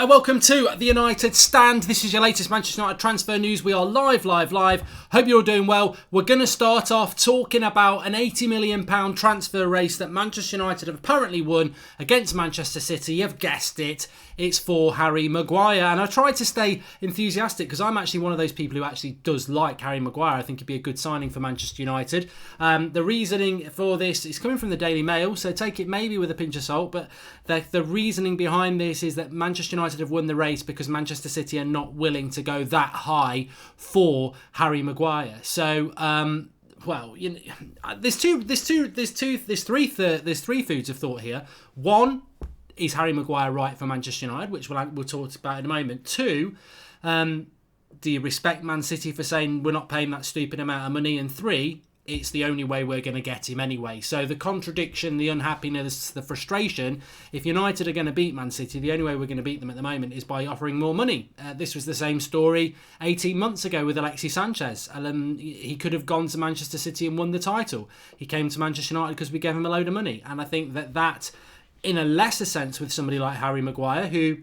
Welcome to the United Stand. This is your latest Manchester United transfer news. We are live. Hope you're all doing well. We're going to start off talking about an £80 million transfer race that Manchester United have apparently won against Manchester City. You've guessed it. It's for Harry Maguire. And I tried to stay enthusiastic because I'm actually one of those people who actually does like Harry Maguire. I think he'd be a good signing for Manchester United. The reasoning for this is coming from the Daily Mail, so take it maybe with a pinch of salt. But the reasoning behind this is that Manchester United have won the race because Manchester City are not willing to go that high for Harry Maguire. So, there's three foods of thought here. One, is Harry Maguire right for Manchester United, which we'll talk about in a moment. Two, do you respect Man City for saying we're not paying that stupid amount of money? And three, it's the only way we're going to get him anyway. So the contradiction, the unhappiness, the frustration, if United are going to beat Man City, the only way we're going to beat them at the moment is by offering more money. This was the same story 18 months ago with Alexis Sanchez. He could have gone to Manchester City and won the title. He came to Manchester United because we gave him a load of money. And I think that in a lesser sense with somebody like Harry Maguire, who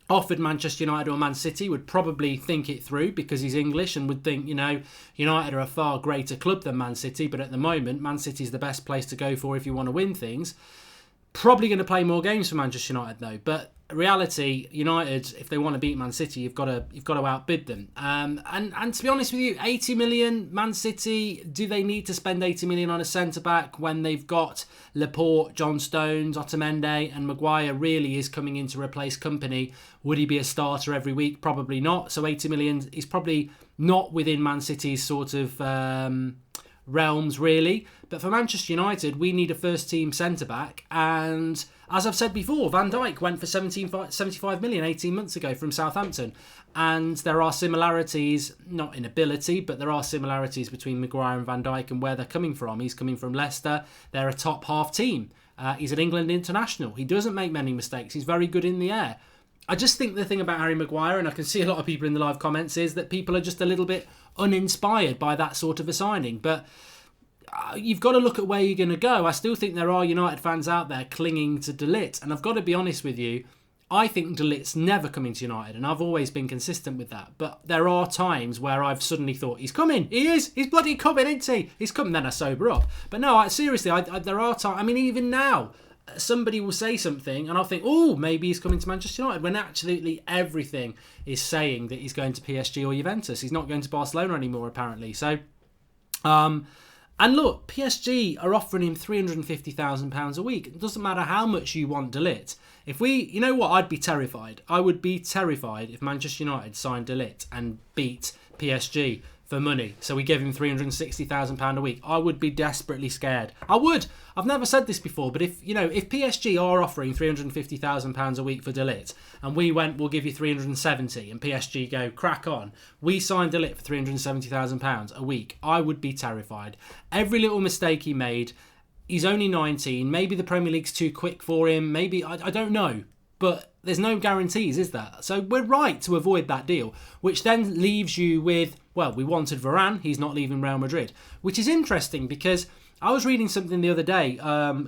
offered Manchester United or Man City, would probably think it through because he's English and would think, United are a far greater club than Man City, but at the moment, Man City is the best place to go for if you want to win things. Probably going to play more games for Manchester United though, but reality, United, if they want to beat Man City, you've got to outbid them. And to be honest with you, 80 million, Man City, do they need to spend 80 million on a centre-back when they've got Laporte, John Stones, Otamendi and Maguire really is coming in to replace Company? Would he be a starter every week? Probably not. So 80 million is probably not within Man City's sort of realms really. But for Manchester United, we need a first team centre-back, and as I've said before, Van Dijk went for 75 million 18 months ago from Southampton, and there are similarities, not in ability, but there are similarities between Maguire and Van Dijk and where they're coming from. He's coming from Leicester. They're a top half team. He's an England international. He doesn't make many mistakes. He's very good in the air. I just think the thing about Harry Maguire, and I can see a lot of people in the live comments, is that people are just a little bit uninspired by that sort of a signing. But you've got to look at where you're going to go. I still think there are United fans out there clinging to De Ligt, and I've got to be honest with you, I think De Ligt's never coming to United, and I've always been consistent with that. But there are times where I've suddenly thought, he's coming, he is, he's bloody coming, isn't he? He's coming, then I sober up. But no, seriously, there are times, I mean, even now, somebody will say something and I'll think, oh, maybe he's coming to Manchester United, when absolutely everything is saying that he's going to PSG or Juventus. He's not going to Barcelona anymore, apparently. So, and look, PSG are offering him £350,000 a week. It doesn't matter how much you want De Ligt. You know what, I'd be terrified. I would be terrified if Manchester United signed De Ligt and beat PSG for money. So we gave him £360,000 a week. I would be desperately scared. I would. I've never said this before, but if PSG are offering £350,000 a week for De Ligt, and we went, we'll give you 370, and PSG go, crack on, we signed De Ligt for £370,000 a week, I would be terrified. Every little mistake he made, he's only 19, maybe the Premier League's too quick for him, maybe, I don't know. But there's no guarantees, is there? So we're right to avoid that deal, which then leaves you with, well, we wanted Varane, he's not leaving Real Madrid, which is interesting because I was reading something the other day,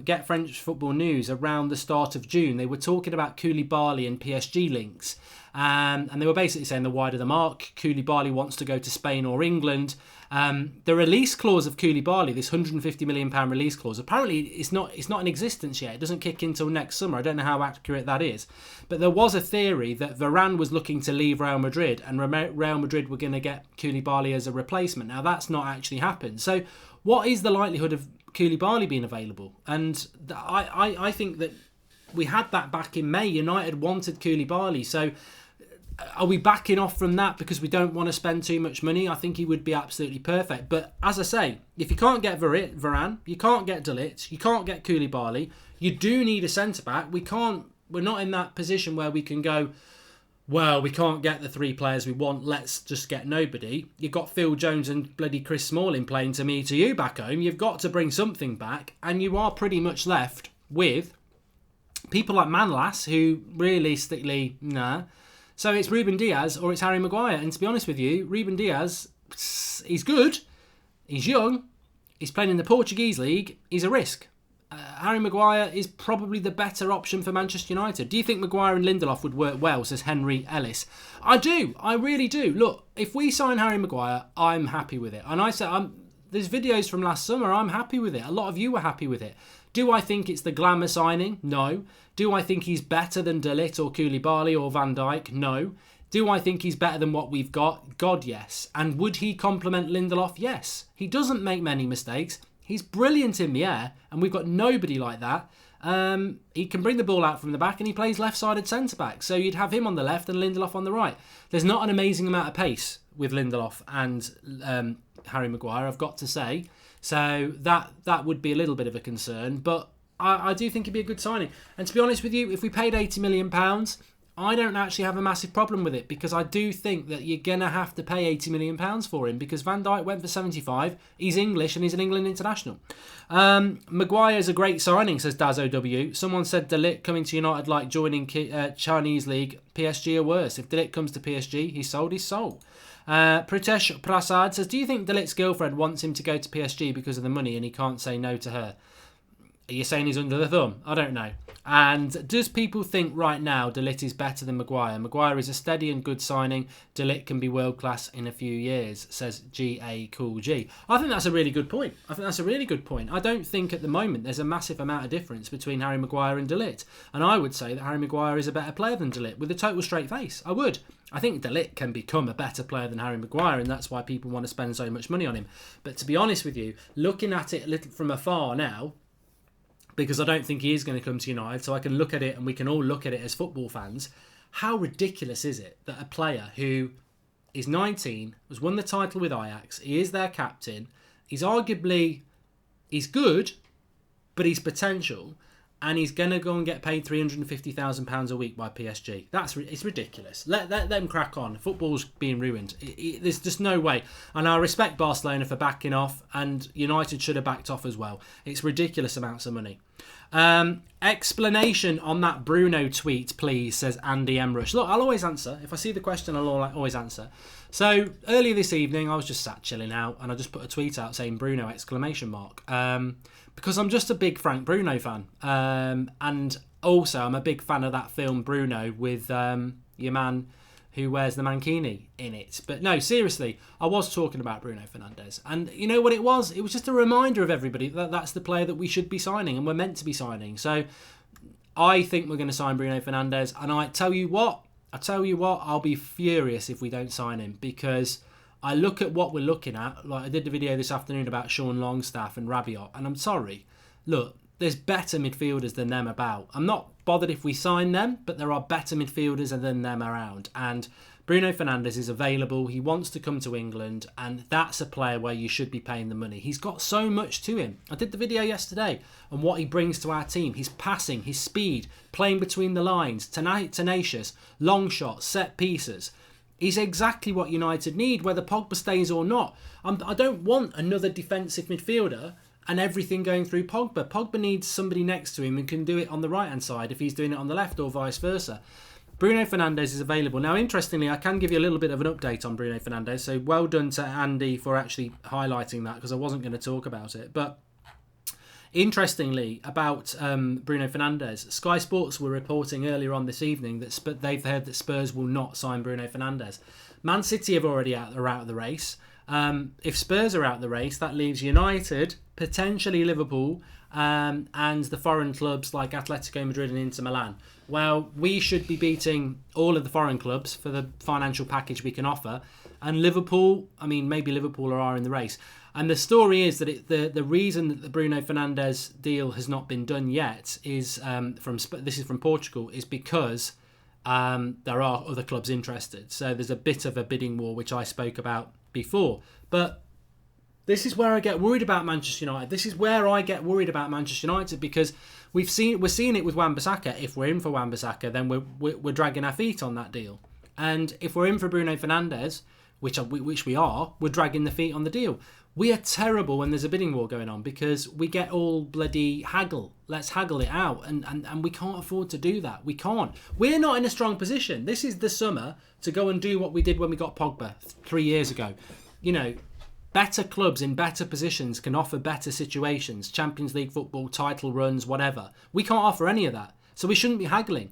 Get French Football News, around the start of June. They were talking about Koulibaly and PSG links, and they were basically saying the wider the mark, Koulibaly wants to go to Spain or England. The release clause of Koulibaly, this £150 million release clause, apparently it's not in existence yet. It doesn't kick in until next summer. I don't know how accurate that is. But there was a theory that Varane was looking to leave Real Madrid and Real Madrid were going to get Koulibaly as a replacement. Now, that's not actually happened. So what is the likelihood of Koulibaly being available? And I think that we had that back in May. United wanted Koulibaly. So are we backing off from that because we don't want to spend too much money? I think he would be absolutely perfect. But as I say, if you can't get Varane, you can't get De Ligt, you can't get Koulibaly, you do need a centre-back. We're not in that position where we can go, well, we can't get the three players we want, let's just get nobody. You've got Phil Jones and bloody Chris Smalling playing to me, to you back home. You've got to bring something back, and you are pretty much left with people like Manlas, who realistically, nah. So it's Ruben Diaz or it's Harry Maguire. And to be honest with you, Ruben Diaz, he's good, he's young, he's playing in the Portuguese league, he's a risk. Harry Maguire is probably the better option for Manchester United. Do you think Maguire and Lindelof would work well, says Henry Ellis? I do. I really do. Look, if we sign Harry Maguire, I'm happy with it. And I said, there's videos from last summer, I'm happy with it. A lot of you were happy with it. Do I think it's the glamour signing? No. Do I think he's better than De Ligt or Koulibaly or Van Dijk? No. Do I think he's better than what we've got? God, yes. And would he complement Lindelof? Yes. He doesn't make many mistakes. He's brilliant in the air, and we've got nobody like that. He can bring the ball out from the back, and he plays left-sided centre-back. So you'd have him on the left and Lindelof on the right. There's not an amazing amount of pace with Lindelof and Harry Maguire, I've got to say. So that would be a little bit of a concern. But I do think it'd be a good signing. And to be honest with you, if we paid £80 million, I don't actually have a massive problem with it, because I do think that you're going to have to pay £80 million for him, because Van Dijk went for 75. He's English and he's an England international. Maguire's a great signing, says Dazo W. Someone said De Ligt coming to United like joining Chinese League. PSG are worse. If De Ligt comes to PSG, he's sold his soul. Pritesh Prasad says, do you think De Ligt's girlfriend wants him to go to PSG because of the money and he can't say no to her? Are you saying he's under the thumb? I don't know. And does people think right now De Ligt is better than Maguire? Maguire is a steady and good signing. De Ligt can be world class in a few years, says G.A. Cool G. I think that's a really good point. I don't think at the moment there's a massive amount of difference between Harry Maguire and De Ligt. And I would say that Harry Maguire is a better player than De Ligt, with a total straight face. I would. I think De Ligt can become a better player than Harry Maguire, and that's why people want to spend so much money on him. But to be honest with you, looking at it a little from afar now, because I don't think he is going to come to United, so I can look at it and we can all look at it as football fans. How ridiculous is it that a player who is 19, has won the title with Ajax, he is their captain, he's good, but he's potential, and he's going to go and get paid £350,000 a week by PSG. It's ridiculous. Let them crack on. Football's being ruined. There's just no way. And I respect Barcelona for backing off, and United should have backed off as well. It's ridiculous amounts of money. Explanation on that Bruno tweet, please, says Andy Emrush. Look, I'll always answer. If I see the question, I'll always answer. So earlier this evening, I was just sat chilling out, and I just put a tweet out saying Bruno ! Because I'm just a big Frank Bruno fan. And also, I'm a big fan of that film Bruno with your man who wears the mankini in it. But no, seriously, I was talking about Bruno Fernandes. And you know what it was? It was just a reminder of everybody that that's the player that we should be signing and we're meant to be signing. So I think we're going to sign Bruno Fernandes. And I tell you what, I'll be furious if we don't sign him, because I look at what we're looking at. Like I did the video this afternoon about Sean Longstaff and Rabiot, and I'm sorry. Look, there's better midfielders than them about. I'm not bothered if we sign them, but there are better midfielders than them around. And Bruno Fernandes is available. He wants to come to England, and that's a player where you should be paying the money. He's got so much to him. I did the video yesterday on what he brings to our team. His passing, his speed, playing between the lines, tenacious, long shots, set pieces. He's exactly what United need, whether Pogba stays or not. I don't want another defensive midfielder and everything going through Pogba. Pogba needs somebody next to him who can do it on the right-hand side if he's doing it on the left, or vice versa. Bruno Fernandes is available. Now, interestingly, I can give you a little bit of an update on Bruno Fernandes, so well done to Andy for actually highlighting that, because I wasn't going to talk about it. But interestingly, about Bruno Fernandes, Sky Sports were reporting earlier on this evening that they've heard that Spurs will not sign Bruno Fernandes. Man City are already out of the race. If Spurs are out of the race, that leaves United, potentially Liverpool, and the foreign clubs like Atletico Madrid and Inter Milan. Well, we should be beating all of the foreign clubs for the financial package we can offer. And Liverpool, maybe Liverpool are in the race. And the story is that the reason that the Bruno Fernandes deal has not been done yet is this is from Portugal, is because there are other clubs interested. So there's a bit of a bidding war, which I spoke about before. But this is where I get worried about Manchester United. Because we're seeing it with Wan-Bissaka. If we're in for Wan-Bissaka, then we're dragging our feet on that deal. And if we're in for Bruno Fernandes, which we are, we're dragging the feet on the deal. We are terrible when there's a bidding war going on, because we get all bloody haggle. Let's haggle it out. And we can't afford to do that. We can't. We're not in a strong position. This is the summer to go and do what we did when we got Pogba 3 years ago. Better clubs in better positions can offer better situations, Champions League football, title runs, whatever. We can't offer any of that, so we shouldn't be haggling.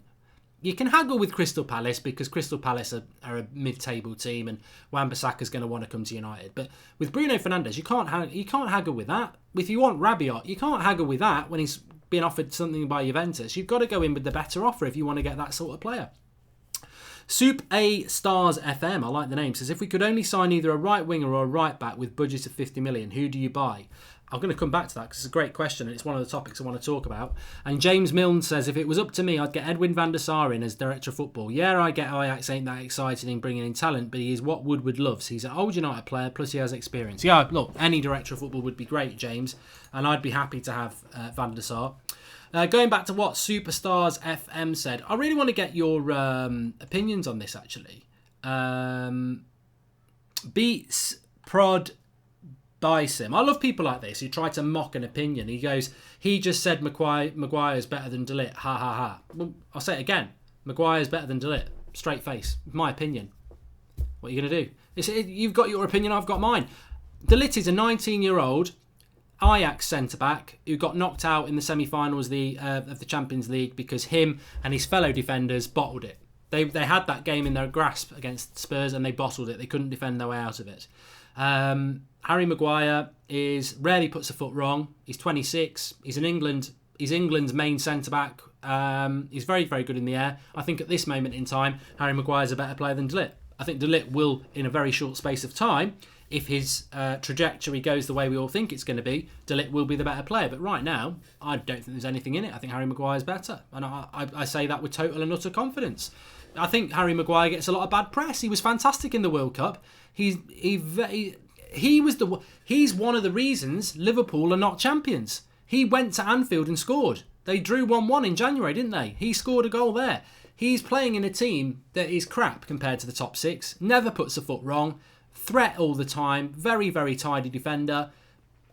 You can haggle with Crystal Palace because Crystal Palace are a mid-table team and Wan-Bissaka's going to want to come to United. But with Bruno Fernandes, you can't haggle with that. If you want Rabiot, you can't haggle with that when he's being offered something by Juventus. You've got to go in with the better offer if you want to get that sort of player. Soup A Stars FM, I like the name, says, if we could only sign either a right winger or a right back with budget of 50 million, who do you buy? I'm going to come back to that because it's a great question and it's one of the topics I want to talk about. And James Milne says, if it was up to me, I'd get Edwin van der Sar in as director of football. Yeah, I get Ajax ain't that exciting in bringing in talent, but he is what Woodward loves. He's an old United player, plus he has experience. Yeah, look, any director of football would be great, James, and I'd be happy to have van der Sar. Going back to what Superstars FM said, I really want to get your opinions on this, actually. Beats Prod Bysim. I love people like this who try to mock an opinion. He goes, he just said Maguire's better than De Ligt. Ha, ha, ha. Well, I'll say it again. Maguire's better than De Ligt. Straight face. My opinion. What are you going to do? You've got your opinion, I've got mine. De Ligt is a 19-year-old Ajax centre-back who got knocked out in the semi-finals of the Champions League because him and his fellow defenders bottled it. They had that game in their grasp against Spurs and they bottled it. They couldn't defend their way out of it. Harry Maguire rarely puts a foot wrong. He's 26. He's England's main centre-back. He's very, very good in the air. I think at this moment in time, Harry Maguire's a better player than De Ligt. I think De Ligt will, in a very short space of time, if his trajectory goes the way we all think it's going to be, De Ligt will be the better player. But right now, I don't think there's anything in it. I think Harry Maguire's better. And I say that with total and utter confidence. I think Harry Maguire gets a lot of bad press. He was fantastic in the World Cup. He's one of the reasons Liverpool are not champions. He went to Anfield and scored. They drew 1-1 in January, didn't they? He scored a goal there. He's playing in a team that is crap compared to the top six. Never puts a foot wrong. Threat all the time. Very, very tidy defender.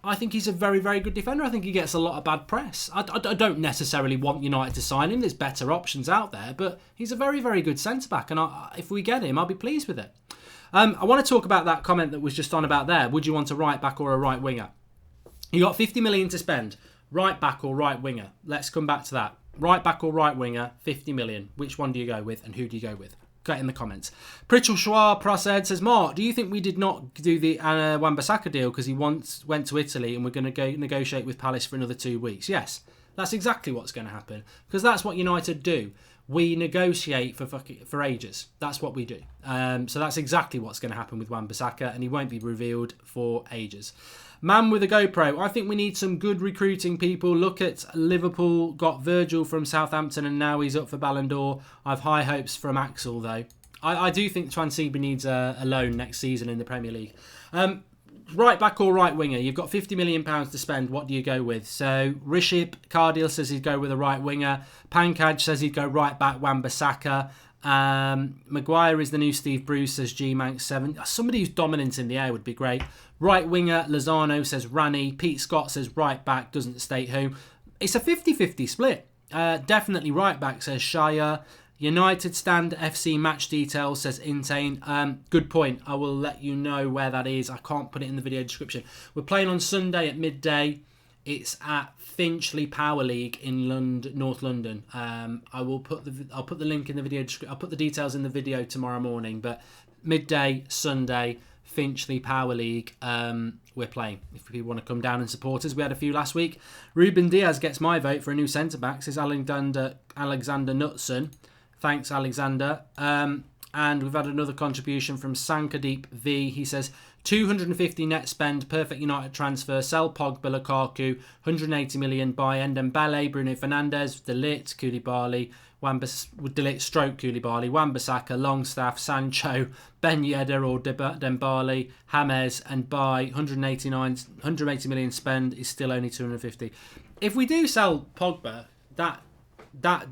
I think he's a very, very good defender. I think he gets a lot of bad press. I don't necessarily want United to sign him. There's better options out there. But he's a very, very good centre-back. And if we get him, I'll be pleased with it. I want to talk about that comment that was just on about there. Would you want a right back or a right winger? You got 50 million to spend. Right back or right winger? Let's come back to that. Right back or right winger, 50 million. Which one do you go with and who do you go with? Get in the comments. Pritchell Schwar Prasad says, Mark, do you think we did not do the Wan-Bissaka deal because he once went to Italy and we're going to go negotiate with Palace for another 2 weeks? Yes, that's exactly what's going to happen because that's what United do. We negotiate for ages. That's what we do. So that's exactly what's going to happen with Wan-Bissaka and he won't be revealed for ages. Man with a GoPro. I think we need some good recruiting people. Look at Liverpool. Got Virgil from Southampton and now he's up for Ballon d'Or. I've high hopes from Axel though. I do think Twansiba needs a loan next season in the Premier League. Right back or right winger? You've got £50 million to spend. What do you go with? So Riship Cardiel says he'd go with a right winger. Pankaj says he'd go right back Wan-Bissaka. Maguire is the new Steve Bruce, says G-Manx7. Somebody who's dominant in the air would be great. Right winger, Lozano says Rani. Pete Scott says right back, doesn't state who. It's a 50-50 split. Definitely right back, says Shire. United Stand FC match details, says Intane. Good point. I will let you know where that is. I can't put it in the video description. We're playing on Sunday at midday. It's at Finchley Power League in North London. I'll put the link in the video. I'll put the details in the video tomorrow morning. But midday Sunday, Finchley Power League. We're playing. If people want to come down and support us, we had a few last week. Ruben Diaz gets my vote for a new centre back. Says Alexander Knutson. Thanks, Alexander. And we've had another contribution from Sankadeep V. He says 250 net spend, perfect United transfer, sell Pogba, Lukaku, 180 million buy Ndembele, Bruno Fernandes, De Ligt, Koulibaly, De Ligt stroke Koulibaly, Wan-Bissaka, Longstaff, Sancho, Ben Yedder or Dembele, James, and buy 180 million spend is still only 250. If we do sell Pogba, that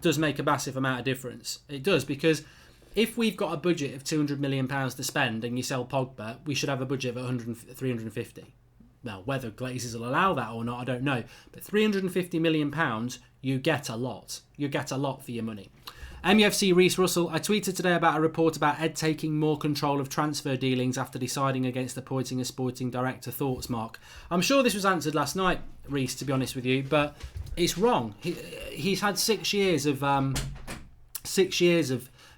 does make a massive amount of difference. It does, because if we've got a budget of £200 million to spend and you sell Pogba, we should have a budget of 350. Now, whether Glazers will allow that or not, I don't know. But £350 million, you get a lot. You get a lot for your money. MUFC Reese Russell, I tweeted today about a report about Ed taking more control of transfer dealings after deciding against appointing a sporting director. Thoughts, Mark? I'm sure this was answered last night, Reese, to be honest with you, but it's wrong. He's had 6 years of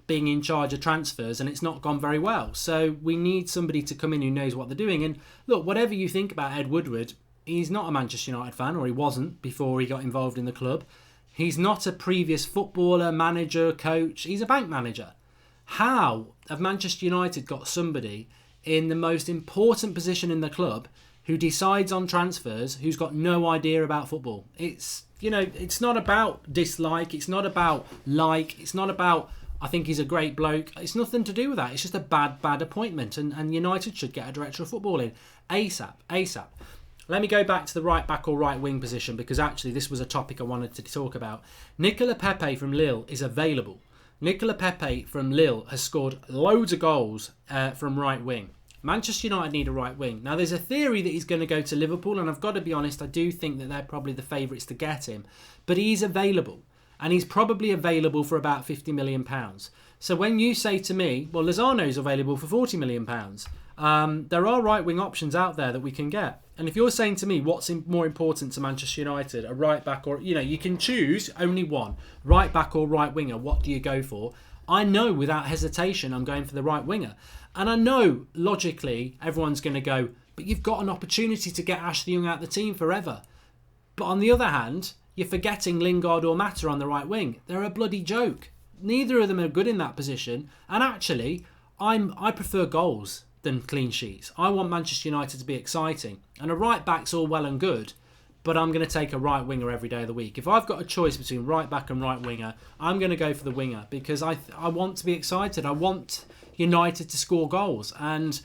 being in charge of transfers, and it's not gone very well. So we need somebody to come in who knows what they're doing. And look, whatever you think about Ed Woodward, he's not a Manchester United fan, or he wasn't before he got involved in the club. He's not a previous footballer, manager, coach. He's a bank manager. How have Manchester United got somebody in the most important position in the club who decides on transfers, who's got no idea about football? It's not about dislike. It's not about like. It's not about, I think he's a great bloke. It's nothing to do with that. It's just a bad appointment. And United should get a director of football in ASAP. Let me go back to the right back or right wing position, because actually this was a topic I wanted to talk about. Nicolas Pepe from Lille is available. Nicolas Pepe from Lille has scored loads of goals from right wing. Manchester United need a right wing. Now, there's a theory that he's going to go to Liverpool, and I've got to be honest, I do think that they're probably the favourites to get him. But he's available, and he's probably available for about £50 million. So when you say to me, well, Lozano's available for £40 million, there are right wing options out there that we can get. And if you're saying to me what's more important to Manchester United, a right back or, you can choose only one, right back or right winger, what do you go for? I know without hesitation I'm going for the right winger. And I know logically everyone's going to go, but you've got an opportunity to get Ashley Young out of the team forever. But on the other hand, you're forgetting Lingard or Mata on the right wing. They're a bloody joke. Neither of them are good in that position. And actually, I prefer goals than clean sheets. I want Manchester United to be exciting. And a right back's all well and good, but I'm going to take a right winger every day of the week. If I've got a choice between right back and right winger, I'm going to go for the winger, because I want to be excited. I want United to score goals. And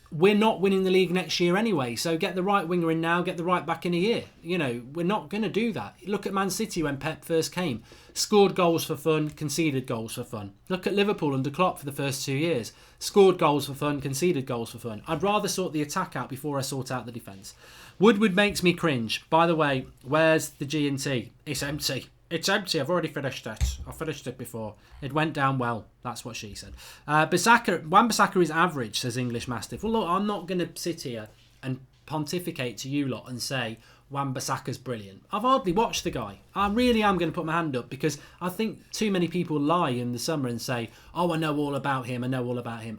we're not winning the league next year anyway, so get the right winger in now, get the right back in a year. We're not going to do that. Look at Man City when Pep first came. Scored goals for fun, conceded goals for fun. Look at Liverpool under Klopp for the first 2 years. Scored goals for fun, conceded goals for fun. I'd rather sort the attack out before I sort out the defence. Woodward makes me cringe. By the way, where's the G&T? It's empty. It's empty. I've already finished it. I finished it before. It went down well. That's what she said. Wan-Bissaka is average, says English Mastiff. Well, look, I'm not going to sit here and pontificate to you lot and say Wan-Bissaka's brilliant. I've hardly watched the guy. I really am going to put my hand up, because I think too many people lie in the summer and say, oh, I know all about him.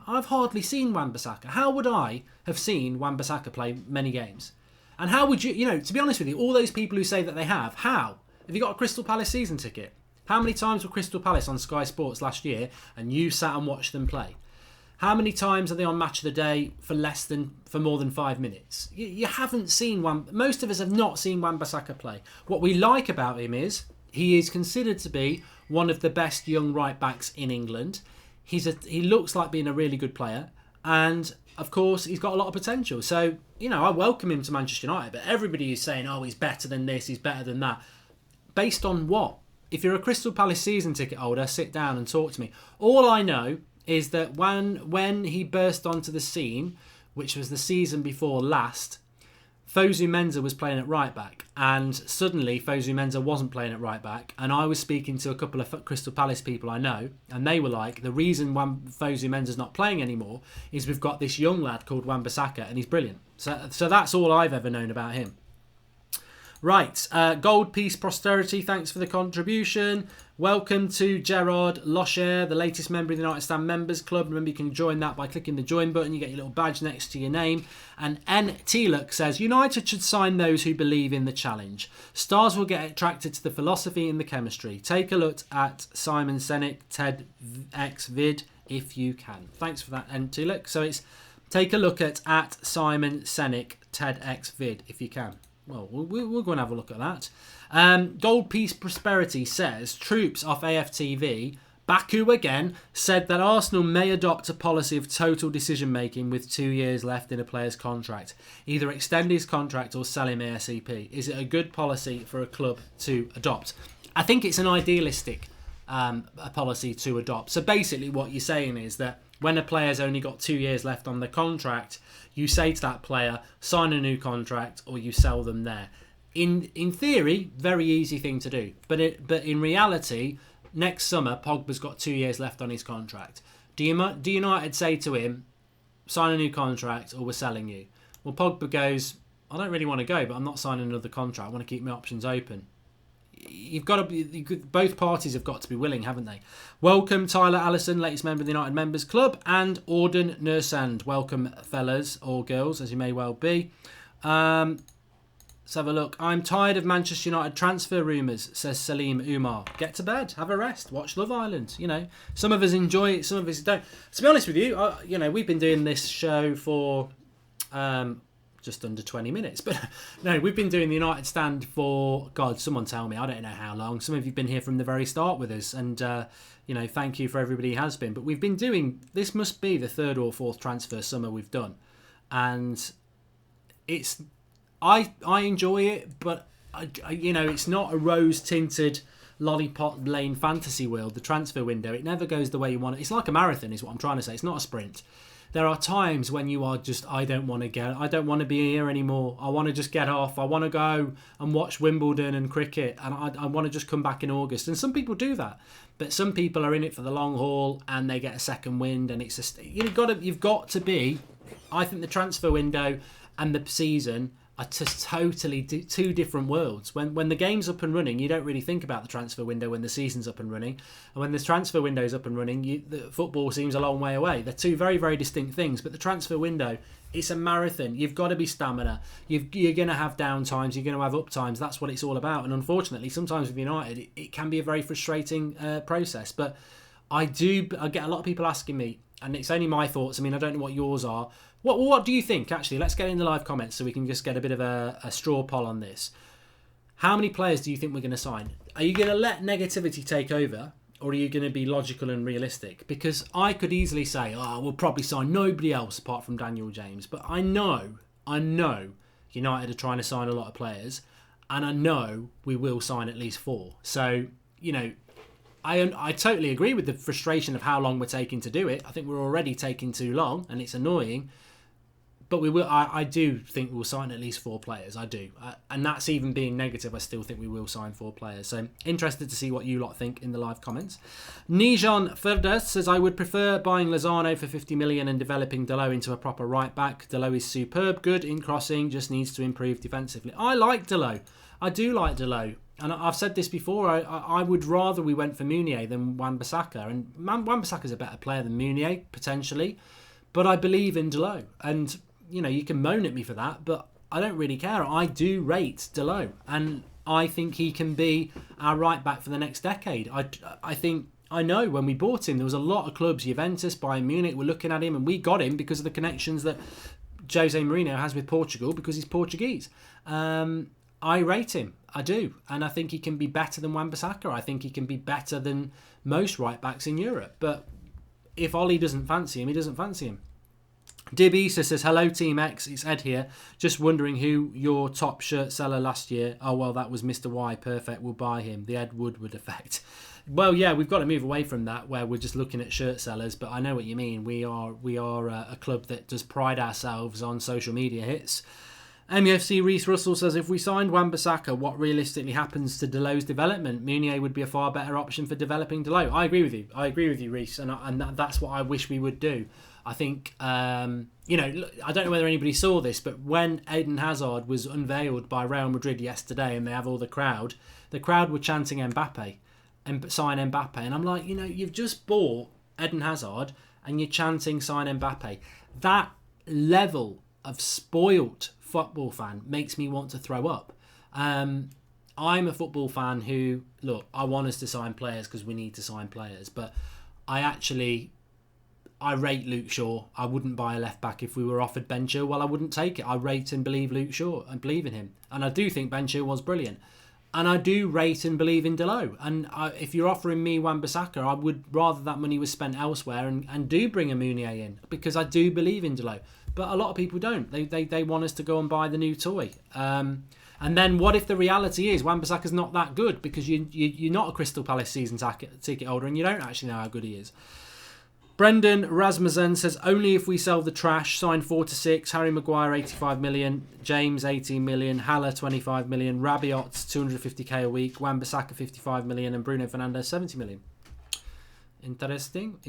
I've hardly seen Wan-Bissaka. How would I have seen Wan-Bissaka play many games? And how would you, to be honest with you, all those people who say that they have, how? Have you got a Crystal Palace season ticket? How many times were Crystal Palace on Sky Sports last year and you sat and watched them play? How many times are they on Match of the Day for more than 5 minutes? You haven't seen one. Most of us have not seen Wan-Bissaka play. What we like about him is he is considered to be one of the best young right backs in England. He looks like being a really good player, and of course he's got a lot of potential. So I welcome him to Manchester United. But everybody is saying, oh, he's better than this, he's better than that. Based on what? If you're a Crystal Palace season ticket holder, sit down and talk to me. All I know is that when he burst onto the scene, which was the season before last, Fosu Mensah was playing at right back, and suddenly Fosu Mensah wasn't playing at right back, and I was speaking to a couple of Crystal Palace people I know, and they were like, the reason Fosu Mensah's not playing anymore is we've got this young lad called Wan-Bissaka, and he's brilliant. So that's all I've ever known about him. Right, Gold Peace Posterity, thanks for the contribution. Welcome to Gerard Locher, the latest member of the United Stand Members Club. Remember, you can join that by clicking the join button. You get your little badge next to your name. And N. Teluk says, United should sign those who believe in the challenge. Stars will get attracted to the philosophy and the chemistry. Take a look at Simon Sinek, TEDx vid, if you can. Thanks for that, N. Teluk. So it's take a look at Simon Sinek, TEDx vid, if you can. Well, we'll go and have a look at that. Gold Peace Prosperity says, troops off AFTV, Baku again, said that Arsenal may adopt a policy of total decision-making with 2 years left in a player's contract. Either extend his contract or sell him ASAP. Is it a good policy for a club to adopt? I think it's an idealistic a policy to adopt. So basically what you're saying is that when a player's only got 2 years left on the contract, you say to that player, sign a new contract or you sell them there. In theory, very easy thing to do. But in reality, next summer, Pogba's got 2 years left on his contract. Do United say to him, sign a new contract or we're selling you? Well, Pogba goes, I don't really want to go, but I'm not signing another contract. I want to keep my options open. You've got to be, both parties have got to be willing, haven't they? Welcome, Tyler Allison, latest member of the United Members Club, and Auden Nursand. Welcome, fellas or girls, as you may well be. Let's have a look. I'm tired of Manchester United transfer rumours, says Salim Umar. Get to bed, have a rest, watch Love Island. You know, some of us enjoy it, some of us don't. To be honest with you, we've been doing this show for just under 20 minutes. But no, we've been doing the United Stand for, God, someone tell me, I don't know how long. Some of you have been here from the very start with us. And, thank you for everybody who has been. But we've been doing, this must be the third or fourth transfer summer we've done. And it's, I enjoy it, but, it's not a rose-tinted lollipop lane fantasy world, the transfer window. It never goes the way you want it. It's like a marathon is what I'm trying to say. It's not a sprint. There are times when you are just, I don't want to be here anymore. I want to just get off. I want to go and watch Wimbledon and cricket. And I want to just come back in August. And some people do that. But some people are in it for the long haul and they get a second wind. And it's just, you've got to be, I think the transfer window and the season are just totally two different worlds. When the game's up and running, you don't really think about the transfer window when the season's up and running. And when the transfer window's up and running, the football seems a long way away. They're two very, very distinct things. But the transfer window, it's a marathon. You've got to be stamina. You're going to have down times. You're going to have up times. That's what it's all about. And unfortunately, sometimes with United, it can be a very frustrating process. But I get a lot of people asking me, and it's only my thoughts. I mean, I don't know what yours are. What do you think, actually? Let's get in the live comments so we can just get a bit of a straw poll on this. How many players do you think we're going to sign? Are you going to let negativity take over, or are you going to be logical and realistic? Because I could easily say, we'll probably sign nobody else apart from Daniel James. But I know United are trying to sign a lot of players, and I know we will sign at least 4. So, I totally agree with the frustration of how long we're taking to do it. I think we're already taking too long, and it's annoying. But we will. I do think we'll sign at least 4 players. I do, and that's even being negative. I still think we will sign 4 players. So interested to see what you lot think in the live comments. Nijan Ferdes says, I would prefer buying Lozano for 50 million and developing Delo into a proper right back. Delo is superb, good in crossing, just needs to improve defensively. I like Delo. I do like Delo. And I've said this before, I would rather we went for Meunier than Wan-Bissaka. And Wan-Bissaka's a better player than Meunier, potentially. But I believe in Delo. And, you can moan at me for that, but I don't really care. I do rate Delo. And I think he can be our right back for the next decade. I know when we bought him, there was a lot of clubs, Juventus, Bayern Munich, were looking at him. And we got him because of the connections that Jose Mourinho has with Portugal, because he's Portuguese. I rate him. I do. And I think he can be better than Wan-Bissaka. I think he can be better than most right-backs in Europe. But if Ollie doesn't fancy him, he doesn't fancy him. Dib Issa says, hello Team X, it's Ed here. Just wondering who your top shirt seller last year. Oh, well, that was Mr. Y. Perfect, we'll buy him. The Ed Woodward effect. Well, yeah, we've got to move away from that where we're just looking at shirt sellers. But I know what you mean. We are a club that does pride ourselves on social media hits. MUFC Reese Russell says, if we signed Wan-Bissaka, what realistically happens to Delo's development? Meunier would be a far better option for developing Delo. I agree with you, Reese, and that's what I wish we would do. I think, I don't know whether anybody saw this, but when Eden Hazard was unveiled by Real Madrid yesterday and they have all the crowd were chanting Mbappe, and sign Mbappe. And I'm like, you've just bought Eden Hazard and you're chanting sign Mbappe. That level of spoilt football fan makes me want to throw up. I'm a football fan who, look, I want us to sign players because we need to sign players, but I rate Luke Shaw. I wouldn't buy a left back if we were offered Ben Chilwell. Well, I wouldn't take it. I rate and believe Luke Shaw and believe in him, and I do think Ben Chilwell was brilliant. And I do rate and believe in Delo. And if you're offering me Wan-Bissaka, I would rather that money was spent elsewhere and do bring a Meunier in, because I do believe in Delo. But a lot of people don't. They want us to go and buy the new toy. And then what if the reality is Wan-Bissaka's not that good because you're not a Crystal Palace season ticket holder and you don't actually know how good he is. Brendan Rasmussen says, only if we sell the trash. Sign 4 to 6. Harry Maguire, 85 million. James, 18 million. Haller, 25 million. Rabiot, 250k a week. Wan-Bissaka, 55 million. And Bruno Fernandes, 70 million. Interesting.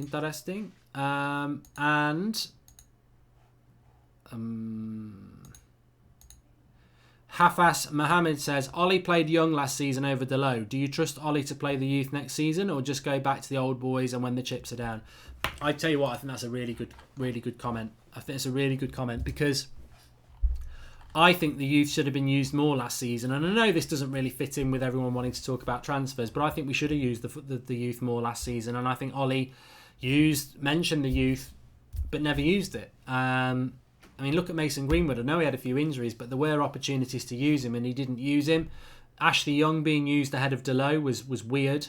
Hafas Mohammed says, Ollie played young last season over Delo. Do you trust Ollie to play the youth next season, or just go back to the old boys and when the chips are down? I tell you what, I think that's a really good comment. I think it's a really good comment, because I think the youth should have been used more last season. And I know this doesn't really fit in with everyone wanting to talk about transfers, but I think we should have used the youth more last season. And I think Ollie mentioned the youth, but never used it. I mean, look at Mason Greenwood. I know he had a few injuries, but there were opportunities to use him, and he didn't use him. Ashley Young being used ahead of Delo was weird.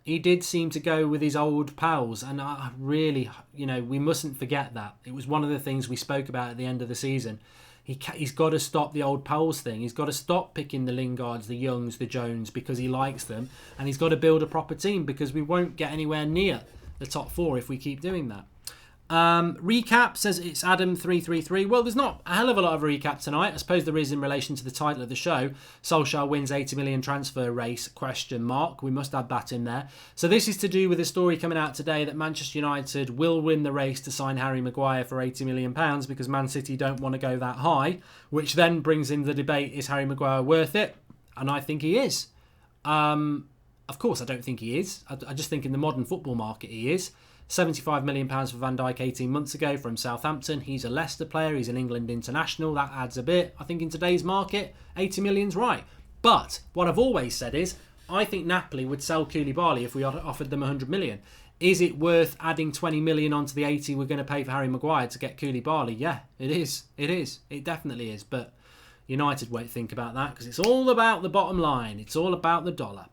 He did seem to go with his old pals, and I really, we mustn't forget that. It was one of the things we spoke about at the end of the season. He's got to stop the old pals thing. He's got to stop picking the Lingards, the Youngs, the Jones, because he likes them, and he's got to build a proper team, because we won't get anywhere near the top 4 if we keep doing that. Recap says it's Adam333. Well, there's not a hell of a lot of recap tonight. I suppose there is in relation to the title of the show. Solskjaer wins 80 million transfer race, ? We must add that in there. So this is to do with a story coming out today that Manchester United will win the race to sign Harry Maguire for £80 million because Man City don't want to go that high, which then brings in the debate, is Harry Maguire worth it? And I think he is. Of course, I don't think he is. I just think in the modern football market he is. £75 million for Van Dijk 18 months ago from Southampton. He's a Leicester player. He's an England international. That adds a bit. I think in today's market, 80 million's right. But what I've always said is, I think Napoli would sell Koulibaly if we offered them 100 million. Is it worth adding 20 million onto the 80 we're going to pay for Harry Maguire to get Koulibaly? Yeah, it is. It definitely is. But United won't think about that, because it's all about the bottom line. It's all about the dollar.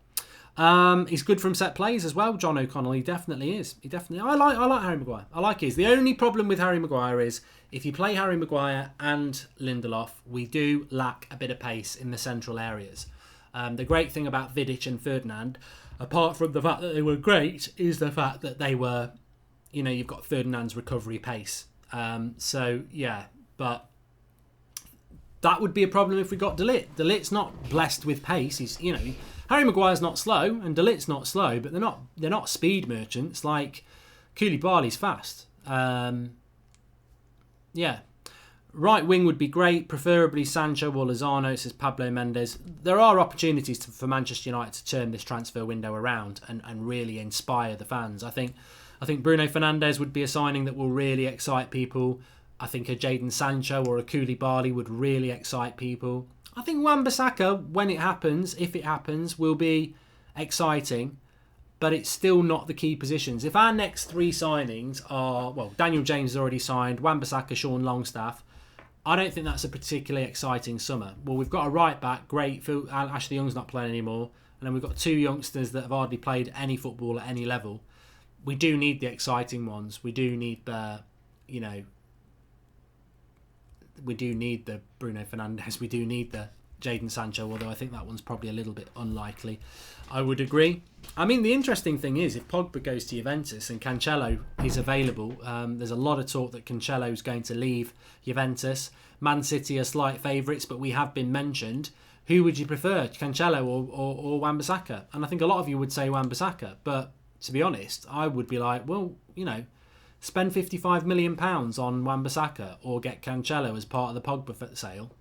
He's good from set plays as well, John O'Connell. He definitely is. I like Harry Maguire. I like his. The only problem with Harry Maguire is, if you play Harry Maguire and Lindelof, we do lack a bit of pace in the central areas. The great thing about Vidic and Ferdinand, apart from the fact that they were great, is the fact that they were, you've got Ferdinand's recovery pace. But that would be a problem if we got De Ligt. De Ligt's not blessed with pace. He's, Harry Maguire's not slow, and De Ligt's not slow, but they're not speed merchants like Koulibaly's fast. Right wing would be great, preferably Sancho or Lozano, says Pablo Mendes. There are opportunities for Manchester United to turn this transfer window around and really inspire the fans. I think Bruno Fernandes would be a signing that will really excite people. I think a Jadon Sancho or a Koulibaly would really excite people. I think Wan-Bissaka, when it happens, if it happens, will be exciting, but it's still not the key positions. If our next 3 signings are, Daniel James has already signed, Wan-Bissaka, Sean Longstaff, I don't think that's a particularly exciting summer. Well, we've got a right back, great. Ashley Young's not playing anymore, and then we've got 2 youngsters that have hardly played any football at any level. We do need the exciting ones. We do need the, we do need the Bruno Fernandes. We do need the Jadon Sancho, although I think that one's probably a little bit unlikely. I would agree. I mean, the interesting thing is, if Pogba goes to Juventus and Cancelo is available, there's a lot of talk that Cancelo is going to leave Juventus. Man City are slight favourites, but we have been mentioned. Who would you prefer, Cancelo or Wan-Bissaka? And I think a lot of you would say Wan-Bissaka, but to be honest, I would be like, spend £55 million on Wan-Bissaka or get Cancelo as part of the Pogba sale.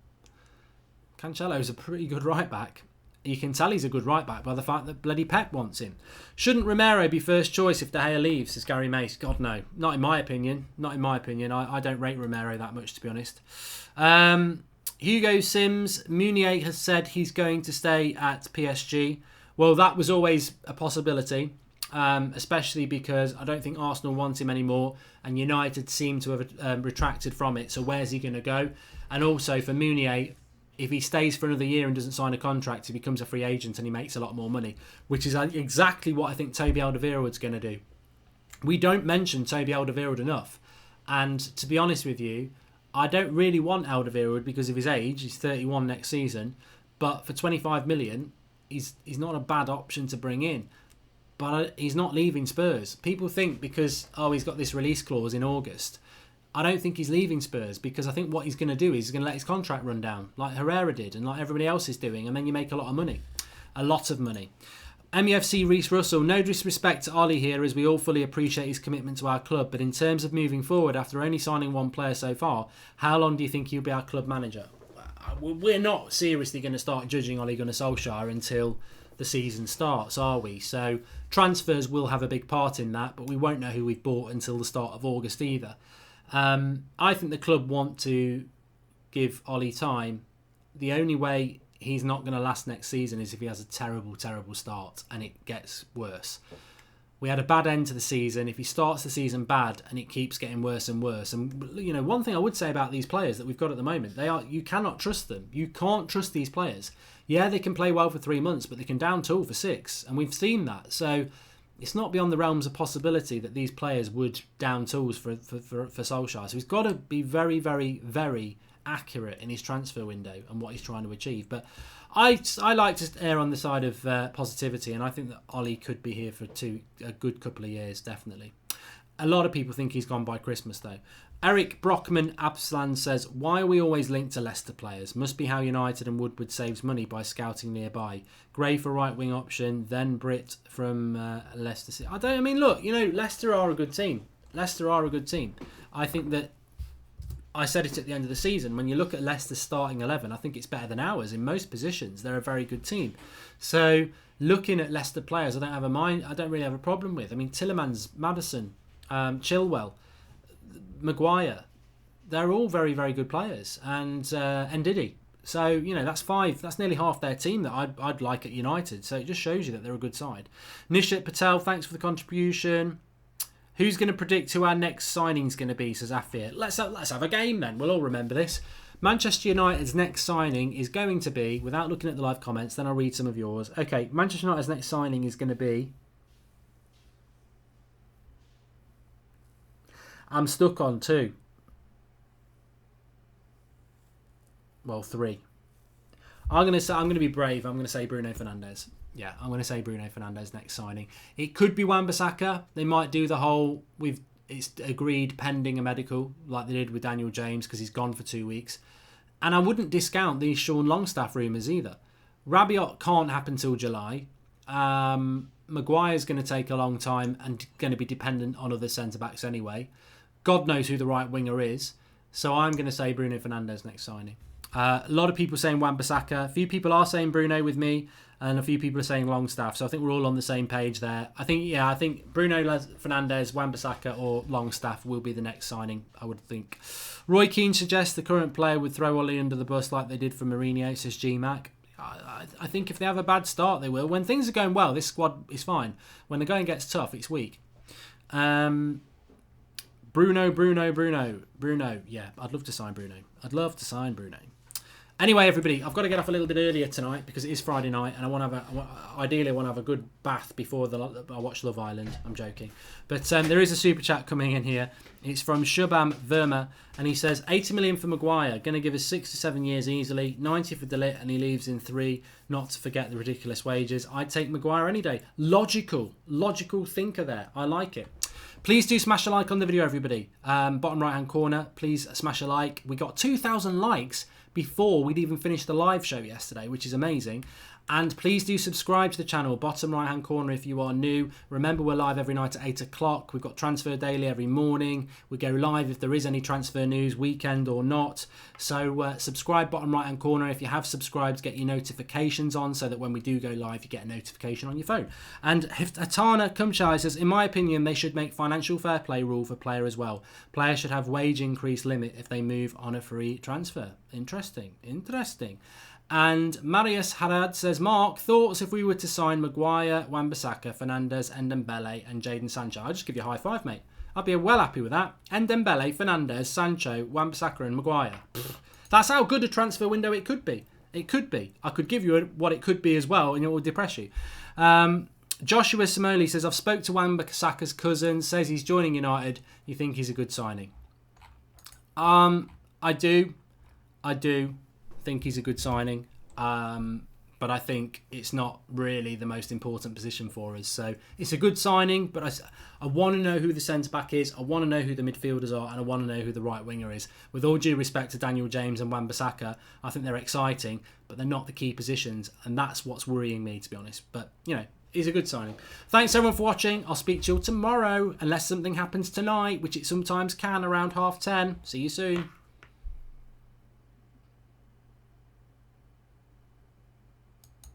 Cancelo's a pretty good right back. You can tell he's a good right back by the fact that bloody Pep wants him. Shouldn't Romero be first choice if De Gea leaves, says Gary Mace? God, no. Not in my opinion. I don't rate Romero that much, to be honest. Hugo Sims, Meunier has said he's going to stay at PSG. Well, that was always a possibility. Especially because I don't think Arsenal want him anymore, and United seem to have retracted from it. So where's he going to go? And also for Meunier, if he stays for another year and doesn't sign a contract, he becomes a free agent and he makes a lot more money, which is exactly what I think Toby Alderweireld's going to do. We don't mention Toby Alderweireld enough, and to be honest with you, I don't really want Alderweireld because of his age. He's 31 next season, but for 25 million, he's not a bad option to bring in. but he's not leaving Spurs. People think because, he's got this release clause in August. I don't think he's leaving Spurs, because I think what he's going to do is he's going to let his contract run down like Herrera did and like everybody else is doing, and then you make a lot of money. A lot of money. MEFC Reese Russell, no disrespect to Ollie here, as we all fully appreciate his commitment to our club, but in terms of moving forward, after only signing one player so far, how long do you think he'll be our club manager? We're not seriously going to start judging Ole Gunnar Solskjaer until the season starts, are we? So transfers will have a big part in that, but we won't know who we've bought until the start of August either. I think the club want to give Ollie time. The only way he's not going to last next season is if he has a terrible, terrible start and it gets worse. We had a bad end to the season. If he starts the season bad and it keeps getting worse and worse, and one thing I would say about these players that we've got at the moment, you cannot trust them. You can't trust these players. Yeah, they can play well for 3 months, but they can down tool for 6, and we've seen that. So it's not beyond the realms of possibility that these players would down tools for Solskjaer. So he's got to be very, very, very accurate in his transfer window and what he's trying to achieve. But I like to err on the side of positivity, and I think that Ollie could be here for a good couple of years, definitely. A lot of people think he's gone by Christmas, though. Eric Brockman Absland says, why are we always linked to Leicester players? Must be how United and Woodward saves money by scouting nearby. Gray for right wing option, then Britt from Leicester City. Leicester are a good team. I think that I said it at the end of the season. When you look at Leicester's starting 11, I think it's better than ours in most positions. They're a very good team. So looking at Leicester players, I don't really have a problem with. I mean, Tielemans, Maddison, Chilwell, Maguire, they're all very, very good players, and Ndidi. So that's 5. That's nearly half their team that I'd like at United. So it just shows you that they're a good side. Nishat Patel, thanks for the contribution. Who's going to predict who our next signing's going to be, says Afir. Let's have a game then. We'll all remember this. Manchester United's next signing is going to be, without looking at the live comments, then I'll read some of yours. Okay, Manchester United's next signing is going to be... I'm stuck on 2. Well, 3. I'm going to be brave. I'm going to say Bruno Fernandes. Yeah, I'm going to say Bruno Fernandes next signing. It could be Wan-Bissaka. They might do the whole it's agreed pending a medical like they did with Daniel James because he's gone for 2 weeks. And I wouldn't discount these Sean Longstaff rumours either. Rabiot can't happen till July. Maguire's going to take a long time and going to be dependent on other centre-backs anyway. God knows who the right winger is. So I'm going to say Bruno Fernandes next signing. A lot of people saying Wan-Bissaka. A few people are saying Bruno with me, and a few people are saying Longstaff. So I think we're all on the same page there. I think Bruno Fernandes, Wan-Bissaka or Longstaff will be the next signing, I would think. Roy Keane suggests the current player would throw Ollie under the bus like they did for Mourinho, says GMAC. I think if they have a bad start, they will. When things are going well, this squad is fine. When the going gets tough, it's weak. Bruno. Yeah, I'd love to sign Bruno. Anyway, everybody, I've got to get off a little bit earlier tonight because it is Friday night, and I want to have a good bath before I watch Love Island. I'm joking, but there is a super chat coming in here. It's from Shubham Verma, and he says 80 million for Maguire, going to give us 6 to 7 years easily, 90 for De Ligt, and he leaves in 3. Not to forget the ridiculous wages. I'd take Maguire any day. Logical thinker there. I like it. Please do smash a like on the video, everybody. Bottom right hand corner, please smash a like. We got 2,000 likes before we'd even finished the live show yesterday, which is amazing. And please do subscribe to the channel, bottom right hand corner if you are new. Remember, we're live every night at 8 o'clock. We've got Transfer Daily every morning. We go live if there is any transfer news, weekend or not. So subscribe, bottom right hand corner. If you have subscribed, get your notifications on so that when we do go live, you get a notification on your phone. And Hatana Kumchai says, in my opinion, they should make financial fair play rule for player as well. Players should have wage increase limit if they move on a free transfer. Interesting. And Marius Harad says, Mark, thoughts if we were to sign Maguire, Wan-Bissaka, Fernandes, Ndembele and Jadon Sancho? I'll just give you a high five, mate. I'd be well happy with that. Ndembele, Fernandes, Sancho, Wan-Bissaka and Maguire. That's how good a transfer window it could be. It could be. I could give you what it could be as well, and it will depress you. Joshua Samoli says, I've spoke to Wan-Bissaka's cousin, says he's joining United. You think he's a good signing? I do think he's a good signing. but I think it's not really the most important position for us. So it's a good signing, but I want to know who the centre-back is, I want to know who the midfielders are, and I want to know who the right winger is. With all due respect to Daniel James and Wan-Bissaka, I think they're exciting, but they're not the key positions, and that's what's worrying me, to be honest. But, he's a good signing. Thanks everyone for watching. I'll speak to you all tomorrow, unless something happens tonight, which it sometimes can around 10:30. See you soon.